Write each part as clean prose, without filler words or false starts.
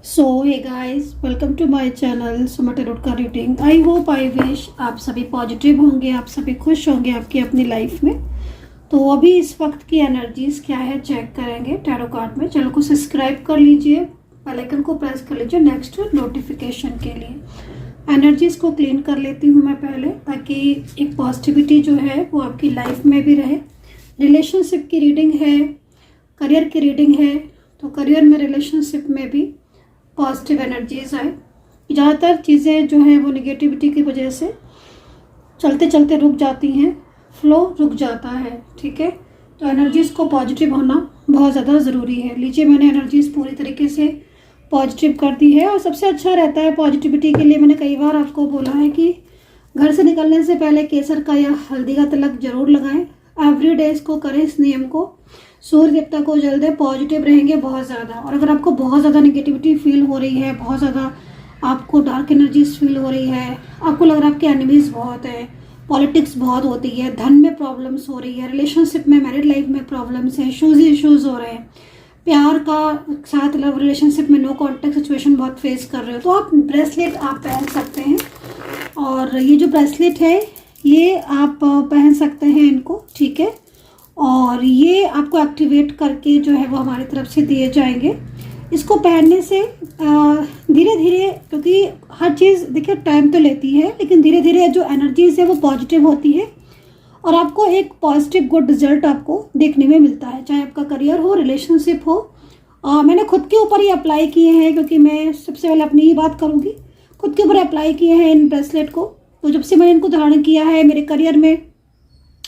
So hey guys, welcome to my channel Suma tarot का reading. I hope I wish आप सभी positive होंगे, आप सभी खुश होंगे आपकी अपनी लाइफ में। तो अभी इस वक्त की एनर्जीज क्या है चेक करेंगे टैरो कार्ड में। चैनल को सब्सक्राइब कर लीजिए, बेल आइकन को प्रेस कर लीजिए नेक्स्ट नोटिफिकेशन के लिए। एनर्जीज को क्लीन कर लेती हूँ मैं पहले, ताकि एक पॉजिटिविटी जो है वो आपकी लाइफ में भी रहे। रिलेशनशिप की रीडिंग है, करियर की रीडिंग है, तो करियर में रिलेशनशिप में भी पॉजिटिव एनर्जीज आए। ज़्यादातर चीज़ें जो हैं वो निगेटिविटी की वजह से चलते चलते रुक जाती हैं, फ्लो रुक जाता है। ठीक है, तो एनर्जीज़ को पॉजिटिव होना बहुत ज़्यादा ज़रूरी है। लीजिए, मैंने एनर्जीज़ पूरी तरीके से पॉजिटिव कर दी है। और सबसे अच्छा रहता है पॉजिटिविटी के लिए, मैंने कई बार आपको बोला है कि घर से निकलने से पहले केसर का या हल्दी का तिलक जरूर लगाएं। एवरी डे इसको करें, इस नियम को। सूर्य देवता को जल दें, पॉजिटिव रहेंगे बहुत ज़्यादा। और अगर आपको बहुत ज़्यादा निगेटिविटी फील हो रही है, बहुत ज़्यादा आपको डार्क एनर्जीज फील हो रही है, आपको लग रहा है आपके एनिमीज बहुत है, पॉलिटिक्स बहुत होती है, धन में प्रॉब्लम्स हो रही है, रिलेशनशिप में, मैरिड लाइफ में प्रॉब्लम्स हैं, इश्यूज हो रहे हैं, प्यार का साथ लव रिलेशनशिप में नो कॉन्टेक्ट सिचुएशन बहुत फेस कर रहे हो, तो आप ब्रेसलेट आप पहन सकते हैं। और ये जो ब्रेसलेट है ये आप पहन सकते हैं इनको। ठीक है, और ये आपको एक्टिवेट करके जो है वो हमारी तरफ से दिए जाएंगे। इसको पहनने से धीरे धीरे, क्योंकि हर चीज़ देखिए टाइम तो लेती है, लेकिन धीरे धीरे जो एनर्जीज है वो पॉजिटिव होती है और आपको एक पॉजिटिव गुड रिजल्ट आपको देखने में मिलता है, चाहे आपका करियर हो, रिलेशनशिप हो। मैंने खुद के ऊपर ही अप्लाई किए हैं, क्योंकि मैं सबसे पहले अपनी ही बात करूँगी। खुद के ऊपर अप्लाई किए हैं इन ब्रेसलेट को। तो जब से मैंने इनको धारण किया है, मेरे करियर में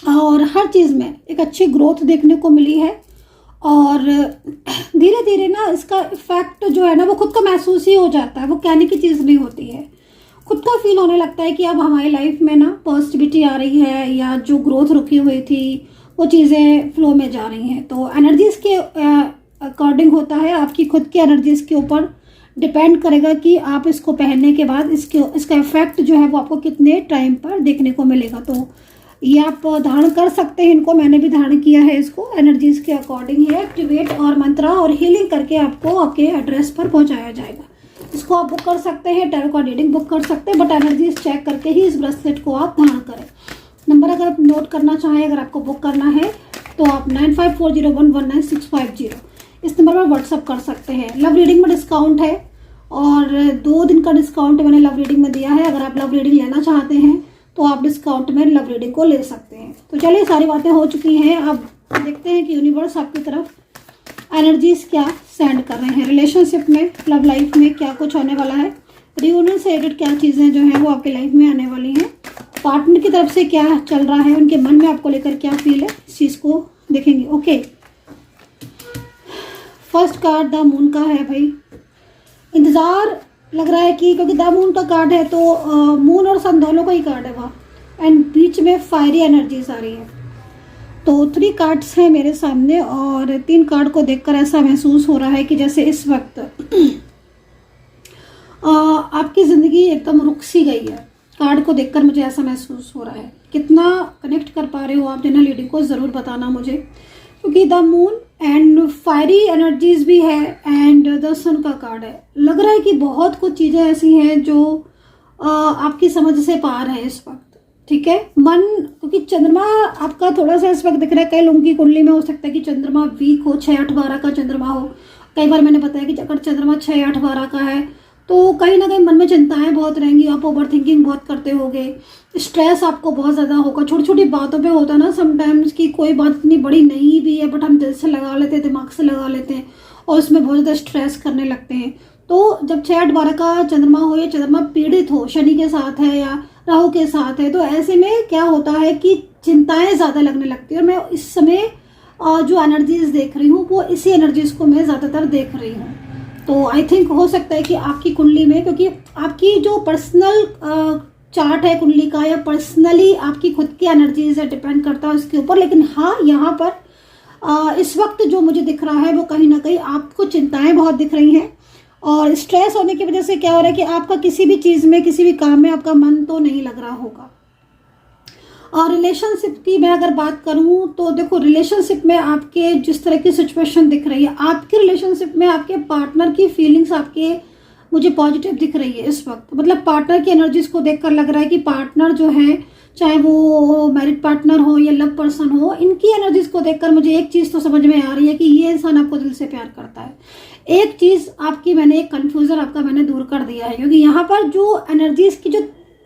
और हर चीज़ में एक अच्छी ग्रोथ देखने को मिली है। और धीरे धीरे ना इसका इफेक्ट जो है ना वो खुद का महसूस ही हो जाता है, वो कहने की चीज़ नहीं होती है। खुद का फील होने लगता है कि अब हमारी लाइफ में ना पॉजिटिविटी आ रही है, या जो ग्रोथ रुकी हुई थी वो चीज़ें फ्लो में जा रही हैं। तो एनर्जीज़ के अकॉर्डिंग होता है, आपकी खुद की एनर्जीज़ के ऊपर डिपेंड करेगा कि आप इसको पहनने के बाद इसका इफेक्ट जो है वो आपको कितने टाइम पर देखने को मिलेगा। तो ये आप धारण कर सकते हैं इनको, मैंने भी धारण किया है इसको। एनर्जीज के अकॉर्डिंग ये एक्टिवेट और मंत्रा और हीलिंग करके आपको आपके एड्रेस पर पहुंचाया जाएगा। इसको आप बुक कर सकते हैं, टैरो का रीडिंग बुक कर सकते हैं, बट एनर्जीज चेक करके ही इस ब्रेसलेट को आप धारण करें। नंबर अगर आप नोट करना चाहें, अगर आपको बुक करना है तो आप 9540119650 इस नंबर पर व्हाट्सअप कर सकते हैं। लव रीडिंग में डिस्काउंट है और 2 दिन का डिस्काउंट मैंने लव रीडिंग में दिया है। अगर आप लव रीडिंग लेना चाहते हैं तो आप डिस्काउंट में लव रीडिंग को ले सकते हैं। तो चलिए, सारी बातें हो चुकी हैं। अब देखते हैं कि यूनिवर्स आपकी तरफ एनर्जीज क्या सेंड कर रहे हैं। रिलेशनशिप में, लव लाइफ में क्या कुछ होने वाला है, रियूनियन से रिलेटेड क्या चीज़ें जो हैं वो आपकी लाइफ में आने वाली हैं, पार्टनर की तरफ से क्या चल रहा है, उनके मन में आपको लेकर क्या फील है, इस चीज़ को देखेंगे। Okay, first card the moon का है भाई। इंतज़ार लग रहा है कि, क्योंकि द मून का कार्ड है तो मून और सन दोनों का ही कार्ड है वहाँ, एंड बीच में फायरी एनर्जीज आ रही है। तो 3 कार्ड्स हैं मेरे सामने और 3 कार्ड को देखकर ऐसा महसूस हो रहा है कि जैसे इस वक्त आपकी ज़िंदगी एकदम रुक सी गई है। कार्ड को देखकर मुझे ऐसा महसूस हो रहा है। कितना कनेक्ट कर पा रहे हो आप जनरल रीडिंग को ज़रूर बताना मुझे, क्योंकि the moon and fiery energies भी है एंड द सन का कार्ड है। लग रहा है कि बहुत कुछ चीज़ें ऐसी हैं जो आपकी समझ से पार है इस वक्त। ठीक है, मन, क्योंकि चंद्रमा आपका थोड़ा सा इस वक्त दिख रहा है। कई लोगों की कुंडली में हो सकता है कि चंद्रमा वीक हो, 6, 8, 12 का चंद्रमा हो। कई बार मैंने बताया कि अगर चंद्रमा 6, 8, 12 का है तो कहीं ना कहीं मन में चिंताएं बहुत रहेंगी, आप ओवर थिंकिंग बहुत करते होगे, स्ट्रेस आपको बहुत ज़्यादा होगा। छोटी छोटी बातों पे होता है ना समटाइम्स कि कोई बात इतनी बड़ी नहीं भी है बट हम दिल से लगा लेते हैं, दिमाग से लगा लेते हैं और उसमें बहुत ज़्यादा स्ट्रेस करने लगते हैं। तो जब 6, 8, 12 का चंद्रमा हो, या चंद्रमा पीड़ित हो, शनि के साथ है या राहु के साथ है, तो ऐसे में क्या होता है कि चिंताएं ज़्यादा लगने लगती है। और मैं इस समय जो एनर्जीज देख रही हूँ वो इसी एनर्जीज को मैं ज़्यादातर देख रही हूँ। तो आई थिंक हो सकता है कि आपकी कुंडली में, क्योंकि आपकी जो पर्सनल चार्ट है कुंडली का, या पर्सनली आपकी खुद की एनर्जीज है, डिपेंड करता है उसके ऊपर। लेकिन हाँ, यहाँ पर इस वक्त जो मुझे दिख रहा है वो कहीं ना कहीं आपको चिंताएं बहुत दिख रही हैं। और स्ट्रेस होने की वजह से क्या हो रहा है कि आपका किसी भी चीज़ में, किसी भी काम में आपका मन तो नहीं लग रहा होगा। और रिलेशनशिप की मैं अगर बात करूं तो देखो, रिलेशनशिप में आपके जिस तरह की सिचुएशन दिख रही है, आपके रिलेशनशिप में आपके पार्टनर की फीलिंग्स आपके मुझे पॉजिटिव दिख रही है इस वक्त। मतलब पार्टनर की एनर्जीज को देखकर लग रहा है कि पार्टनर जो है, चाहे वो मैरिड पार्टनर हो या लव पर्सन हो, इनकी एनर्जीज को देखकर मुझे एक चीज तो समझ में आ रही है कि ये इंसान आपको दिल से प्यार करता है। एक चीज आपकी मैंने, एक कंफ्यूजन आपका मैंने दूर कर दिया है, क्योंकि यहाँ पर जो एनर्जीज की जो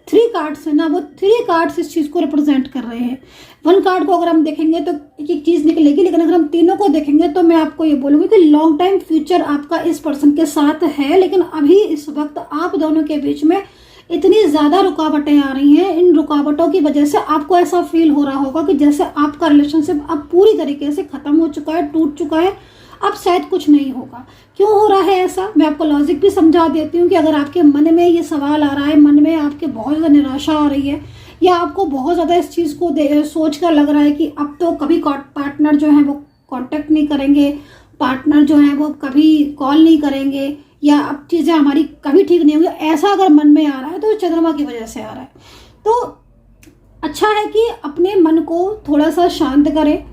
3 कार्ड्स है ना, वो 3 कार्ड्स इस चीज को रिप्रेजेंट कर रहे हैं। 1 कार्ड को अगर हम देखेंगे तो एक एक चीज निकलेगी, लेकिन अगर हम तीनों को देखेंगे तो मैं आपको ये बोलूंगी कि लॉन्ग टाइम फ्यूचर आपका इस पर्सन के साथ है, लेकिन अभी इस वक्त आप दोनों के बीच में इतनी ज्यादा रुकावटें आ रही हैं। इन रुकावटों की वजह से आपको ऐसा फील हो रहा होगा कि जैसे आपका रिलेशनशिप अब पूरी तरीके से खत्म हो चुका है, टूट चुका है, अब शायद कुछ नहीं होगा। क्यों हो रहा है ऐसा, मैं आपको लॉजिक भी समझा देती हूँ कि अगर आपके मन में ये सवाल आ रहा है, मन में आपके बहुत ज़्यादा निराशा आ रही है, या आपको बहुत ज़्यादा इस चीज़ को सोच कर लग रहा है कि अब तो कभी पार्टनर जो है वो कांटेक्ट नहीं करेंगे, पार्टनर जो है वो कभी कॉल नहीं करेंगे, या अब चीज़ें हमारी कभी ठीक नहीं होंगी, ऐसा अगर मन में आ रहा है तो चंद्रमा की वजह से आ रहा है। तो अच्छा है कि अपने मन को थोड़ा सा शांत करें,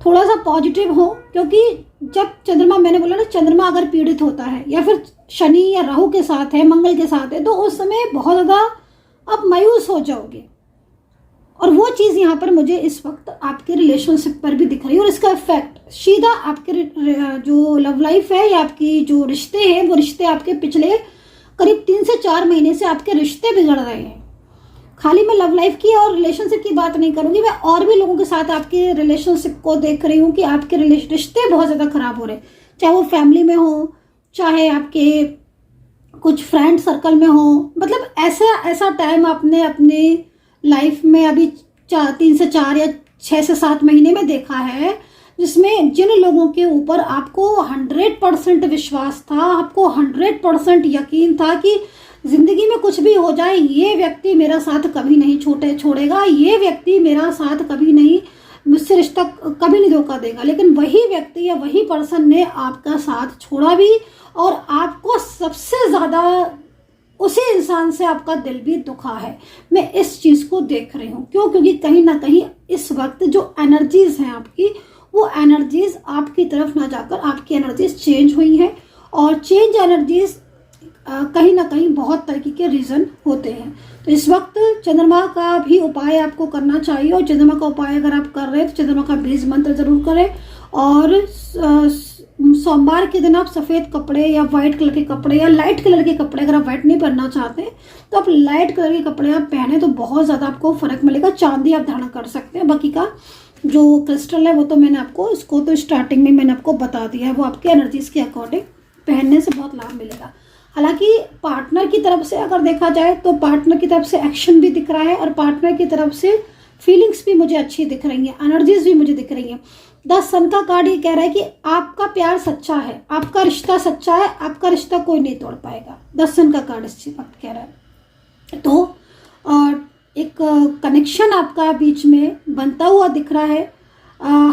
थोड़ा सा पॉजिटिव हो, क्योंकि जब चंद्रमा, मैंने बोला ना, चंद्रमा अगर पीड़ित होता है या फिर शनि या राहु के साथ है, मंगल के साथ है, तो उस समय बहुत ज़्यादा आप मायूस हो जाओगे। और वो चीज़ यहाँ पर मुझे इस वक्त आपके रिलेशनशिप पर भी दिख रही है, और इसका इफेक्ट सीधा आपके जो लव लाइफ है या आपकी जो रिश्ते हैं, वो रिश्ते आपके पिछले करीब 3 से 4 महीने से आपके रिश्ते बिगड़ रहे हैं। खाली मैं लव लाइफ की और रिलेशनशिप की बात नहीं करूंगी, मैं और भी लोगों के साथ आपके रिलेशनशिप को देख रही हूँ कि आपके रिश्ते बहुत ज़्यादा खराब हो रहे हैं, चाहे वो फैमिली में हो, चाहे आपके कुछ फ्रेंड सर्कल में हो। मतलब ऐसा टाइम आपने अपने लाइफ में अभी 3 से 4 या 6 से 7 महीने में देखा है, जिसमें जिन लोगों के ऊपर आपको 100% विश्वास था, आपको 100% यकीन था कि जिंदगी में कुछ भी हो जाए, ये व्यक्ति मेरा साथ कभी नहीं छोड़ेगा, ये व्यक्ति मेरा साथ कभी नहीं, मुझसे रिश्ता कभी नहीं धोखा देगा, लेकिन वही व्यक्ति या वही पर्सन ने आपका साथ छोड़ा भी, और आपको सबसे ज़्यादा उसी इंसान से आपका दिल भी दुखा है। मैं इस चीज़ को देख रही हूँ। क्यों? क्योंकि कहीं ना कहीं इस वक्त जो एनर्जीज हैं आपकी, वो एनर्जीज आपकी तरफ ना जाकर आपकी एनर्जीज चेंज हुई हैं, और चेंज एनर्जीज कहीं ना कहीं बहुत तरीके के रीज़न होते हैं। तो इस वक्त चंद्रमा का भी उपाय आपको करना चाहिए, और चंद्रमा का उपाय अगर आप कर रहे हैं तो चंद्रमा का बीज मंत्र जरूर करें। और सोमवार के दिन आप सफ़ेद कपड़े या वाइट कलर के कपड़े या लाइट कलर के कपड़े, अगर आप वाइट नहीं पहनना चाहते तो आप लाइट कलर के कपड़े आप पहने तो बहुत ज़्यादा आपको फर्क मिलेगा। चांदी आप धारण कर सकते हैं, बाकी का जो क्रिस्टल है वो तो मैंने आपको, इसको तो स्टार्टिंग में मैंने आपको बता दिया है, वो आपके एनर्जीज के अकॉर्डिंग पहनने से बहुत लाभ मिलेगा। हालांकि पार्टनर की तरफ से अगर देखा जाए तो पार्टनर की तरफ से एक्शन भी दिख रहा है, और पार्टनर की तरफ से फीलिंग्स भी मुझे अच्छी दिख रही हैं, एनर्जीज भी मुझे दिख रही हैं। 10 सन का कार्ड ये कह रहा है कि आपका प्यार सच्चा है, आपका रिश्ता सच्चा है, आपका रिश्ता कोई नहीं तोड़ पाएगा। 10 सन का कार्ड इस वक्त कह रहा है। तो एक कनेक्शन आपका बीच में बनता हुआ दिख रहा है।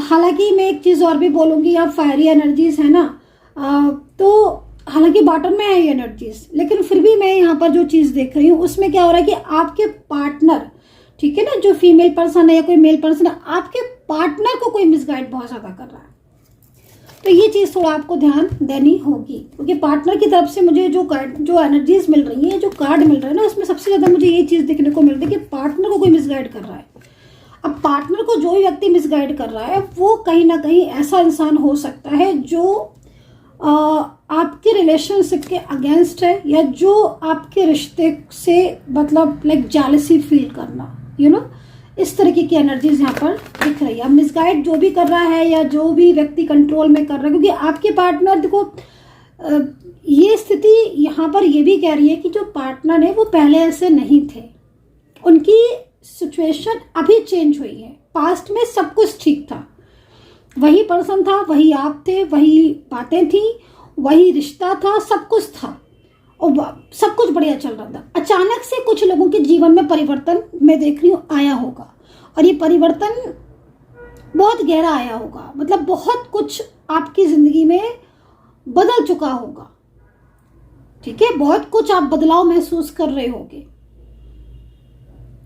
हालांकि मैं एक चीज़ और भी बोलूँगी, यहाँ फायरी एनर्जीज है ना, तो हालांकि बॉटम में है ये एनर्जीज, लेकिन फिर भी मैं यहाँ पर जो चीज़ देख रही हूँ उसमें क्या हो रहा है कि आपके पार्टनर, ठीक है ना, जो फीमेल पर्सन है या कोई मेल पर्सन है, आपके पार्टनर को कोई मिसगाइड बहुत ज़्यादा कर रहा है। तो ये चीज़ थोड़ा आपको ध्यान देनी होगी, क्योंकि पार्टनर की तरफ से मुझे जो एनर्जीज मिल रही है, जो कार्ड मिल रहा है ना, उसमें सबसे ज़्यादा मुझे ये चीज़ देखने को मिल रही है कि पार्टनर को कोई मिसगाइड कर रहा है। अब पार्टनर को जो व्यक्ति मिसगाइड कर रहा है वो कहीं ना कहीं ऐसा इंसान हो सकता है जो आपके रिलेशनशिप के अगेंस्ट है, या जो आपके रिश्ते से मतलब लाइक जेलसी फील करना, यू नो, इस तरीके की एनर्जीज यहाँ पर दिख रही है। अब मिसगाइड जो भी कर रहा है या जो भी व्यक्ति कंट्रोल में कर रहा है, क्योंकि आपके पार्टनर, देखो ये स्थिति यहाँ पर ये भी कह रही है कि जो पार्टनर है वो पहले ऐसे नहीं थे, उनकी सिचुएशन अभी चेंज हुई है। पास्ट में सब कुछ ठीक था, वही पर्सन था, वही आप थे, वही बातें थी, वही रिश्ता था, सब कुछ था और सब कुछ बढ़िया चल रहा था। अचानक से कुछ लोगों के जीवन में परिवर्तन मैं देख रही हूँ आया होगा, और ये परिवर्तन बहुत गहरा आया होगा। मतलब बहुत कुछ आपकी जिंदगी में बदल चुका होगा, ठीक है, बहुत कुछ आप बदलाव महसूस कर रहे होगे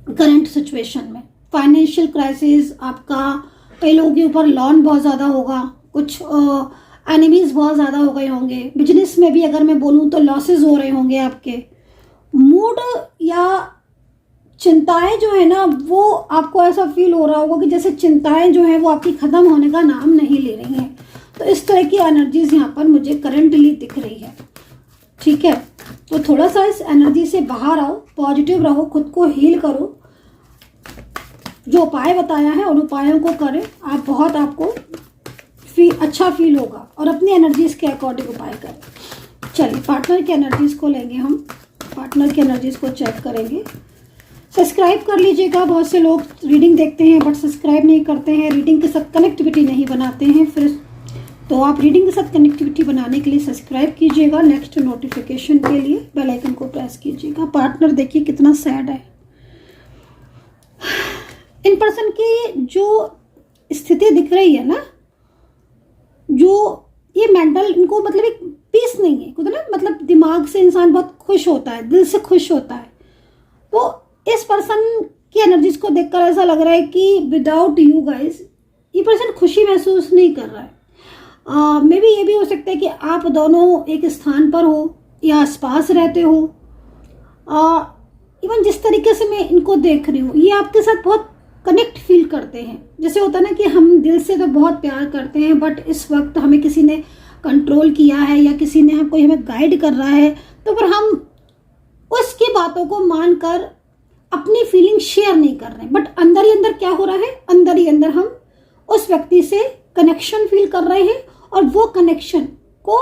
करंट सिचुएशन में। फाइनेंशियल क्राइसिस, आपका कई लोगों के ऊपर लोन बहुत ज़्यादा होगा, कुछ एनिमीज बहुत ज़्यादा हो गए होंगे, बिजनेस में भी अगर मैं बोलूँ तो लॉसेस हो रहे होंगे, आपके मूड या चिंताएं जो है ना वो आपको ऐसा फील हो रहा होगा कि जैसे चिंताएं जो है वो आपकी ख़त्म होने का नाम नहीं ले रही हैं। तो इस तरह की एनर्जीज यहाँ पर मुझे करंटली दिख रही है। ठीक है, तो थोड़ा सा इस एनर्जी से बाहर आओ, पॉजिटिव रहो, खुद को हील करो, जो उपाय बताया है उन उपायों को करें, आप बहुत आपको अच्छा फील होगा और अपनी एनर्जीज के अकॉर्डिंग उपाय करें। चलिए पार्टनर की एनर्जीज को लेंगे हम, पार्टनर की एनर्जीज को चेक करेंगे। सब्सक्राइब कर लीजिएगा, बहुत से लोग रीडिंग देखते हैं बट सब्सक्राइब नहीं करते हैं, रीडिंग के साथ कनेक्टिविटी नहीं बनाते हैं, फिर तो आप रीडिंग के साथ कनेक्टिविटी बनाने के लिए सब्सक्राइब कीजिएगा, नेक्स्ट नोटिफिकेशन के लिए बेल आइकन को प्रेस कीजिएगा। पार्टनर देखिए कितना सैड है। इन पर्सन की जो स्थिति दिख रही है ना, जो ये मेंटल, इनको मतलब एक पीस नहीं है खुद ना, मतलब दिमाग से इंसान बहुत खुश होता है, दिल से खुश होता है। तो इस पर्सन की एनर्जीज को देखकर ऐसा लग रहा है कि विदाउट यू गाइस ये पर्सन खुशी महसूस नहीं कर रहा है। मे बी ये भी हो सकता है कि आप दोनों एक स्थान पर हो या आसपास रहते हो। इवन जिस तरीके से मैं इनको देख रही हूँ, ये आपके साथ बहुत कनेक्ट फील करते हैं। जैसे होता है ना कि हम दिल से तो बहुत प्यार करते हैं बट इस वक्त हमें किसी ने कंट्रोल किया है या किसी ने कोई हमें गाइड कर रहा है, तो फिर हम उसकी बातों को मानकर अपनी फीलिंग शेयर नहीं कर रहे हैं, बट अंदर ही अंदर क्या हो रहा है, अंदर ही अंदर हम उस व्यक्ति से कनेक्शन फील कर रहे हैं और वो कनेक्शन को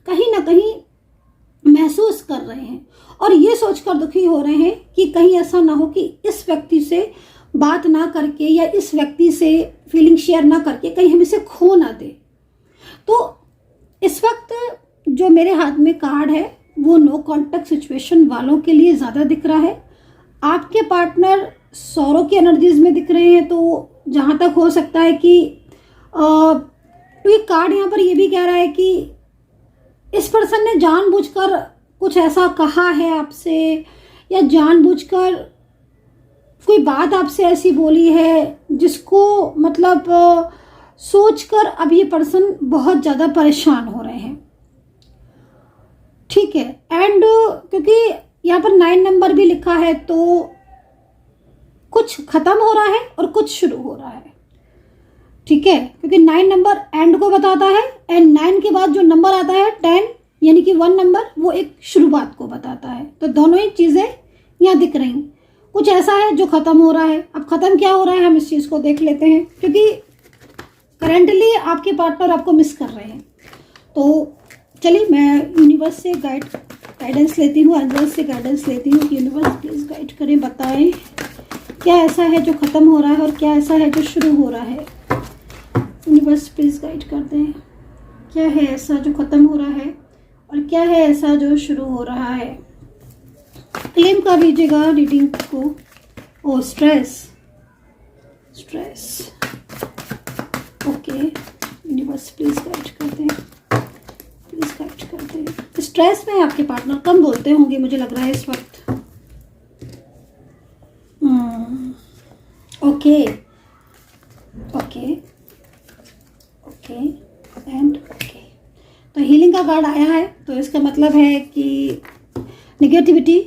कहीं ना कहीं महसूस कर रहे हैं और ये सोचकर दुखी हो रहे हैं कि कहीं ऐसा ना हो कि इस व्यक्ति से बात ना करके या इस व्यक्ति से फीलिंग शेयर ना करके कहीं हम इसे खो ना दे। तो इस वक्त जो मेरे हाथ में कार्ड है वो नो कॉन्टैक्ट सिचुएशन वालों के लिए ज़्यादा दिख रहा है। आपके पार्टनर सौरों की एनर्जीज में दिख रहे हैं, तो जहाँ तक हो सकता है कि तो ये कार्ड यहाँ पर ये भी कह रहा है कि इस पर्सन ने जानबूझकर कुछ ऐसा कहा है आपसे या जानबूझकर कोई बात आपसे ऐसी बोली है जिसको मतलब सोचकर अब ये पर्सन बहुत ज़्यादा परेशान हो रहे हैं। ठीक है, एंड क्योंकि यहाँ पर 9 नंबर भी लिखा है तो कुछ खत्म हो रहा है और कुछ शुरू हो रहा है। ठीक है, क्योंकि 9 नंबर एंड को बताता है एंड 9 के बाद जो नंबर आता है 10 यानी कि 1 नंबर, वो एक शुरुआत को बताता है। तो दोनों ही चीज़ें यहाँ दिख रही। कुछ ऐसा है जो खत्म हो रहा है। अब खत्म क्या हो रहा है हम इस चीज़ को देख लेते हैं, क्योंकि करेंटली आपके पार्टनर आपको मिस कर रहे हैं। तो चलिए मैं यूनिवर्स से गाइडेंस लेती हूँ, एंजल्स से गाइडेंस लेती हूँ कि यूनिवर्स प्लीज़ गाइड करें, बताएं क्या ऐसा है जो ख़त्म हो रहा है और क्या ऐसा है जो शुरू हो रहा है। यूनिवर्स प्लीज़ गाइड कर दें, क्या है ऐसा जो ख़त्म हो रहा है और क्या है ऐसा जो शुरू हो रहा है। क्लेम कर लीजिएगा रीडिंग को। Oh stress, okay universe please guide कर दें, प्लीज़ गाइड कर दें। स्ट्रेस में आपके पार्टनर कम बोलते होंगे मुझे लग रहा है इस वक्त। Okay okay okay and okay. तो हीलिंग का कार्ड आया है, तो इसका मतलब है कि निगेटिविटी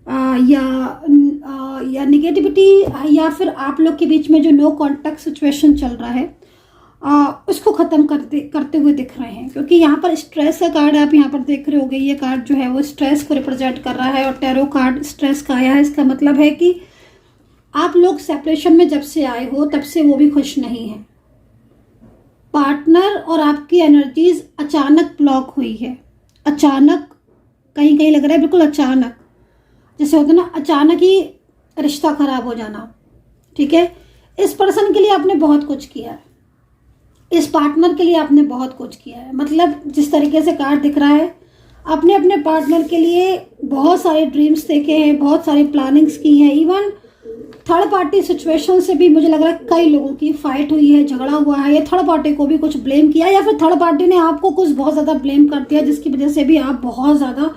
या निगेटिविटी या फिर आप लोग के बीच में जो नो कॉन्टैक्ट सिचुएशन चल रहा है उसको ख़त्म करते हुए दिख रहे हैं। क्योंकि यहाँ पर स्ट्रेस का कार्ड आप यहाँ पर देख रहे होगे, ये कार्ड जो है वो स्ट्रेस को रिप्रेजेंट कर रहा है और टैरो कार्ड स्ट्रेस का आया है। इसका मतलब है कि आप लोग सेपरेशन में जब से आए हो तब से वो भी खुश नहीं है। पार्टनर और आपकी एनर्जीज अचानक ब्लॉक हुई है, अचानक, कहीं कहीं लग रहा है बिल्कुल अचानक, जैसे होता है ना अचानक ही रिश्ता खराब हो जाना। ठीक है, इस पर्सन के लिए आपने बहुत कुछ किया है, इस पार्टनर के लिए आपने बहुत कुछ किया है। मतलब जिस तरीके से कार्ड दिख रहा है, आपने अपने पार्टनर के लिए बहुत सारे ड्रीम्स देखे हैं, बहुत सारी प्लानिंग्स की हैं। इवन थर्ड पार्टी सिचुएशन से भी मुझे लग रहा है कई लोगों की फाइट हुई है, झगड़ा हुआ है, या थर्ड पार्टी को भी कुछ ब्लेम किया या फिर थर्ड पार्टी ने आपको कुछ बहुत ज़्यादा ब्लेम कर दिया, जिसकी वजह से भी आप बहुत ज़्यादा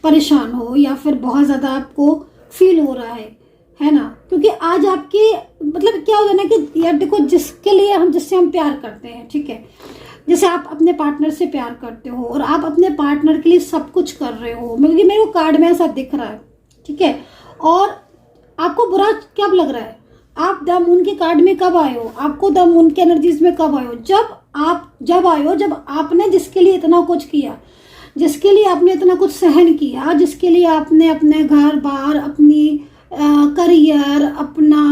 परेशान हो या फिर बहुत ज़्यादा आपको फील हो रहा है है ना। क्योंकि आज आपकी मतलब क्या होता है ना कि यार देखो, जिससे हम प्यार करते हैं, ठीक है, जैसे आप अपने पार्टनर से प्यार करते हो और आप अपने पार्टनर के लिए सब कुछ कर रहे हो, क्योंकि मेरे को कार्ड में ऐसा दिख रहा है, ठीक है, और आपको बुरा कब लग रहा है, आप द मून के कार्ड में कब आए हो, आपको द मून के एनर्जीज में कब आए हो, जब आए हो, जब आपने जिसके लिए इतना कुछ किया, जिसके लिए आपने इतना कुछ सहन किया, जिसके लिए आपने अपने घर बार, अपनी करियर, अपना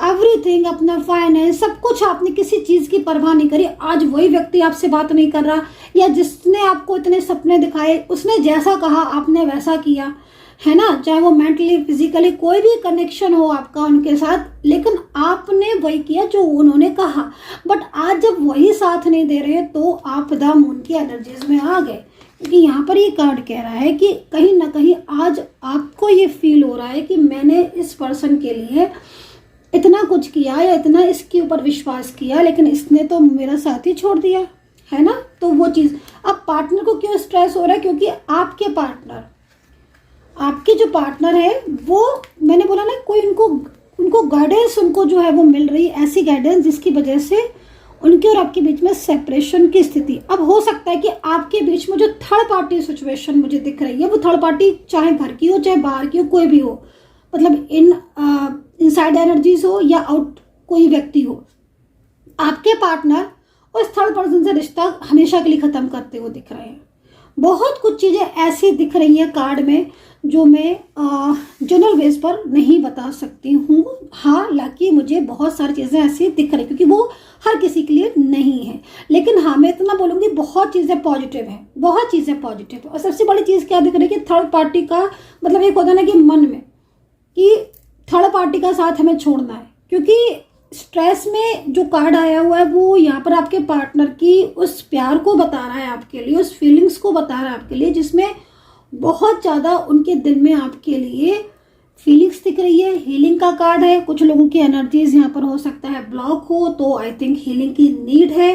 एवरीथिंग, अपना फाइनेंस, सब कुछ, आपने किसी चीज की परवाह नहीं करी। आज वही व्यक्ति आपसे बात नहीं कर रहा, या जिसने आपको इतने सपने दिखाए, उसने जैसा कहा आपने वैसा किया, है ना, चाहे वो मेंटली, फिजिकली कोई भी कनेक्शन हो आपका उनके साथ, लेकिन आपने वही किया जो उन्होंने कहा। बट आज जब वही साथ नहीं दे रहे तो आप द मून की एनर्जीज में आ गए, क्योंकि यहाँ पर ये कार्ड कह रहा है कि कहीं ना कहीं आज आपको ये फील हो रहा है कि मैंने इस पर्सन के लिए इतना कुछ किया या इतना इसके ऊपर विश्वास किया, लेकिन इसने तो मेरा साथ ही छोड़ दिया, है ना। तो वो चीज़, अब पार्टनर को क्यों स्ट्रेस हो रहा है, क्योंकि आपके जो पार्टनर है वो, मैंने बोला ना, कोई उनको गाइडेंस, उनको जो है वो मिल रही है, ऐसी गाइडेंस जिसकी वजह से उनके और आपके बीच में सेपरेशन की स्थिति। अब हो सकता है कि आपके बीच में जो थर्ड पार्टी सिचुएशन मुझे दिख रही है, वो थर्ड पार्टी चाहे घर की हो चाहे बाहर की हो, कोई भी हो, मतलब इनसाइड एनर्जीज हो या आउट कोई व्यक्ति हो, आपके पार्टनर उस थर्ड पर्सन से रिश्ता हमेशा के लिए खत्म करते हुए दिख रहे हैं। बहुत कुछ चीजें ऐसी दिख रही हैं कार्ड में जो मैं जनरल बेस पर नहीं बता सकती हूँ। हालांकि मुझे बहुत सारी चीजें ऐसी दिख रही, क्योंकि वो हर किसी के लिए नहीं है, लेकिन हाँ मैं इतना बोलूंगी बहुत चीजें पॉजिटिव हैं, बहुत चीजें पॉजिटिव है। और सबसे बड़ी चीज क्या दिख रही है कि थर्ड पार्टी का मतलब एक होता है ना कि मन में कि थर्ड पार्टी का साथ हमें छोड़ना है, क्योंकि स्ट्रेस में जो कार्ड आया हुआ है वो यहाँ पर आपके पार्टनर की उस प्यार को बता रहा है आपके लिए, उस फीलिंग्स को बता रहा है आपके लिए, जिसमें बहुत ज़्यादा उनके दिल में आपके लिए फीलिंग्स दिख रही है। हीलिंग का कार्ड है, कुछ लोगों की एनर्जीज यहाँ पर हो सकता है ब्लॉक हो, तो आई थिंक हीलिंग की नीड है,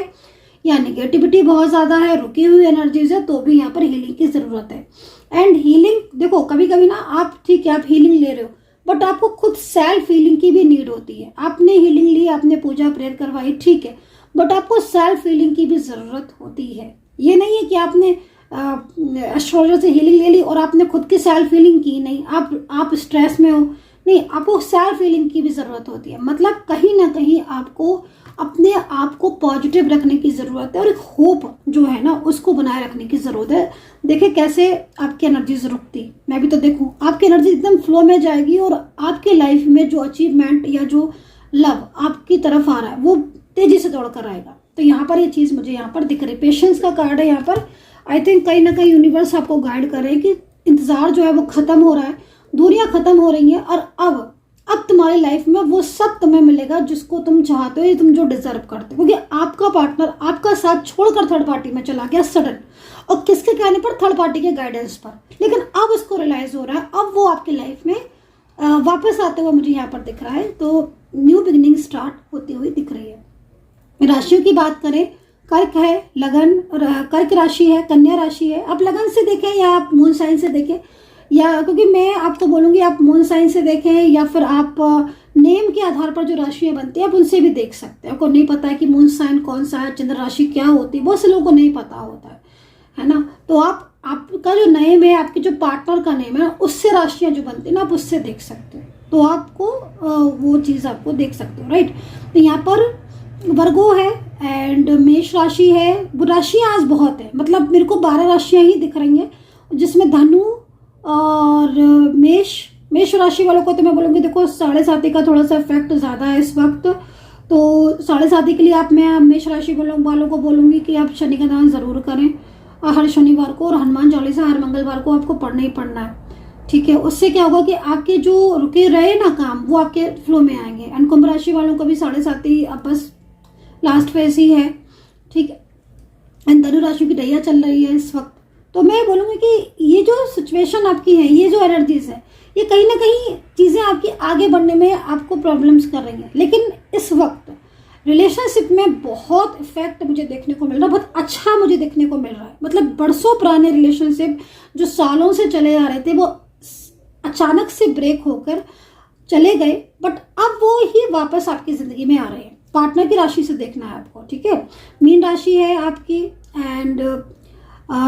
या नेगेटिविटी बहुत ज़्यादा है, रुकी हुई एनर्जीज है, तो भी यहाँ पर हीलिंग की ज़रूरत है। एंड हीलिंग देखो, कभी कभी ना आप ठीक है आप हीलिंग ले रहे हो, बट आपको खुद सेल्फ हीलिंग की भी नीड होती है। आपने हीलिंग ली, आपने पूजा प्रेयर करवाई, ठीक है, बट आपको सेल्फ हीलिंग की भी ज़रूरत होती है। ये नहीं है कि आपने एस्ट्रोलॉजर से हीलिंग ले ली और आपने खुद की सेल्फ हीलिंग की नहीं, आप स्ट्रेस में हो, नहीं, आपको सेल्फ हीलिंग की भी ज़रूरत होती है। मतलब कहीं ना कहीं आपको अपने आप को पॉजिटिव रखने की ज़रूरत है, और एक होप जो है ना उसको बनाए रखने की ज़रूरत है। देखिए कैसे आपकी एनर्जीज रुकती, मैं भी तो देखूँ, आपकी एनर्जी एकदम फ्लो में जाएगी, और आपके लाइफ में जो अचीवमेंट या जो लव आपकी तरफ आ रहा है वो तेज़ी से दौड़ कर आएगा। तो यहाँ पर ये चीज़ मुझे यहाँ पर दिख रही। पेशेंस का कार्ड है यहाँ पर। आई थिंक कहीं ना कहीं यूनिवर्स आपको गाइड कर रहे हैं कि इंतज़ार जो है वो ख़त्म हो रहा है, दूरियां खत्म हो रही हैं, और अब तुम्हारी लाइफ में वो सब तुम्हें मिलेगा जिसको तुम चाहते हो, या तुम जो डिजर्व करते हो, क्योंकि आपका पार्टनर आपका साथ छोड़कर थर्ड पार्टी में चला गया सडन, और किसके कहने पर, थर्ड पार्टी के गाइडेंस पर। लेकिन अब उसको रियलाइज हो रहा है, अब वो आपकी लाइफ में वापस आते हुए मुझे यहाँ पर दिख रहा है। तो न्यू बिगिनिंग स्टार्ट होती हुई दिख रही है। राशियों की बात करें, कर्क है, लगन, कर्क राशि है, कन्या राशि है। आप लगन से देखें या आप मून साइन से देखें, या क्योंकि मैं आपको बोलूँगी आप मून साइन से देखें, या फिर आप नेम के आधार पर जो राशियाँ बनती है आप उनसे भी देख सकते हैं। आपको नहीं पता है कि मून साइन कौन सा है, चंद्र राशि क्या होती है, बहुत से लोगों को नहीं पता होता है ना। तो आपका जो नेम है, आपके जो पार्टनर का नेम है, उससे राशियाँ जो बनती है ना आप उससे देख सकते हो, तो आपको वो चीज़ आपको देख सकते हो, राइट। तो यहाँ पर वर्गो है एंड मेष राशि है। राशियाँ आज बहुत है, मतलब मेरे को 12 राशियाँ ही दिख रही हैं, जिसमें धनु और मेष राशि वालों को तो मैं बोलूँगी देखो 7.5 का थोड़ा सा इफेक्ट ज़्यादा है इस वक्त, तो 7.5 के लिए मैं मेष राशि वालों को बोलूँगी कि आप शनि का दान ज़रूर करें हर शनिवार को, और हनुमान चालीसा हर मंगलवार को आपको पढ़ना ही पढ़ना है, ठीक है। उससे क्या होगा कि आपके जो रुके रहे ना काम वो आपके फ्लो में आएंगे। एंड कुंभ राशि वालों को भी 7.5 अब बस लास्ट फेज ही है, ठीक है। एंड धनु राशि की दैया चल रही है इस वक्त। तो मैं बोलूँगी कि ये जो सिचुएशन आपकी है, ये जो एनर्जीज है, ये कहीं ना कहीं चीज़ें आपकी आगे बढ़ने में आपको प्रॉब्लम्स कर रही हैं, लेकिन इस वक्त रिलेशनशिप में बहुत इफेक्ट मुझे देखने को मिल रहा है, बहुत अच्छा मुझे देखने को मिल रहा है। मतलब बरसों पुराने रिलेशनशिप जो सालों से चले आ रहे थे वो अचानक से ब्रेक होकर चले गए, बट अब वो ही वापस आपकी ज़िंदगी में आ रहे हैं। पार्टनर की राशि से देखना है आपको, ठीक है। मीन राशि है आपकी, एंड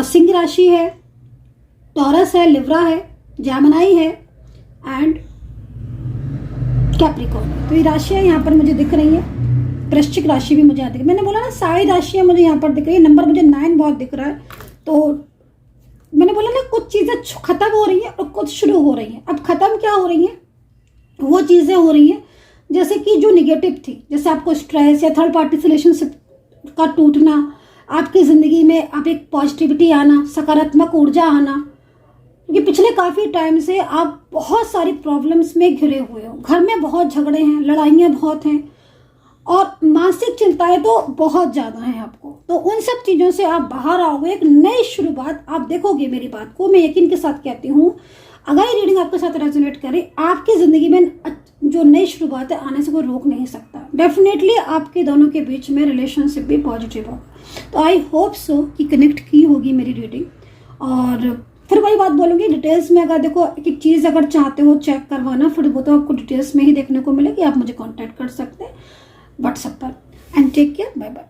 सिंह राशि है, टॉरस है, लिब्रा है, जेमिनी है, एंड कैप्रिकॉर्न। तो ये राशियाँ यहाँ पर मुझे दिख रही है। वृश्चिक राशि भी मुझे यहाँ दिख, मैंने बोला ना सारी राशियाँ मुझे यहाँ पर दिख रही है। नंबर मुझे 9 बहुत दिख रहा है। तो मैंने बोला ना कुछ चीज़ें खत्म हो रही हैं और कुछ शुरू हो रही हैं। अब खत्म क्या हो रही हैं, वो चीज़ें हो रही हैं जैसे कि जो निगेटिव थी, जैसे आपको स्ट्रेस या थर्ड पार्टी रिलेशनशिप का टूटना, आपकी ज़िंदगी में आप एक पॉजिटिविटी आना, सकारात्मक ऊर्जा आना। क्योंकि पिछले काफ़ी टाइम से आप बहुत सारी प्रॉब्लम्स में घिरे हुए हो, घर में बहुत झगड़े हैं, लड़ाइयाँ बहुत हैं और मानसिक चिंताएं तो बहुत ज़्यादा हैं आपको। तो उन सब चीज़ों से आप बाहर आओगे, एक नई शुरुआत आप देखोगे। मेरी बात को मैं यकीन के साथ कहती हूँ, अगर ये रीडिंग आपके साथ रेजोनेट करे, आपकी ज़िंदगी में जो नई शुरुआत है आने से कोई रोक नहीं सकता। डेफिनेटली आपके दोनों के बीच में रिलेशनशिप भी पॉजिटिव होगा। तो आई होप सो कि कनेक्ट की होगी मेरी रीडिंग। और फिर वही बात बोलूँगी, डिटेल्स में अगर देखो एक चीज़ अगर चाहते हो चेक करवाना, फिर वो तो आपको डिटेल्स में ही देखने को मिलेगी। आप मुझे कॉन्टैक्ट कर सकते हैं व्हाट्सएप पर। And take care, bye bye.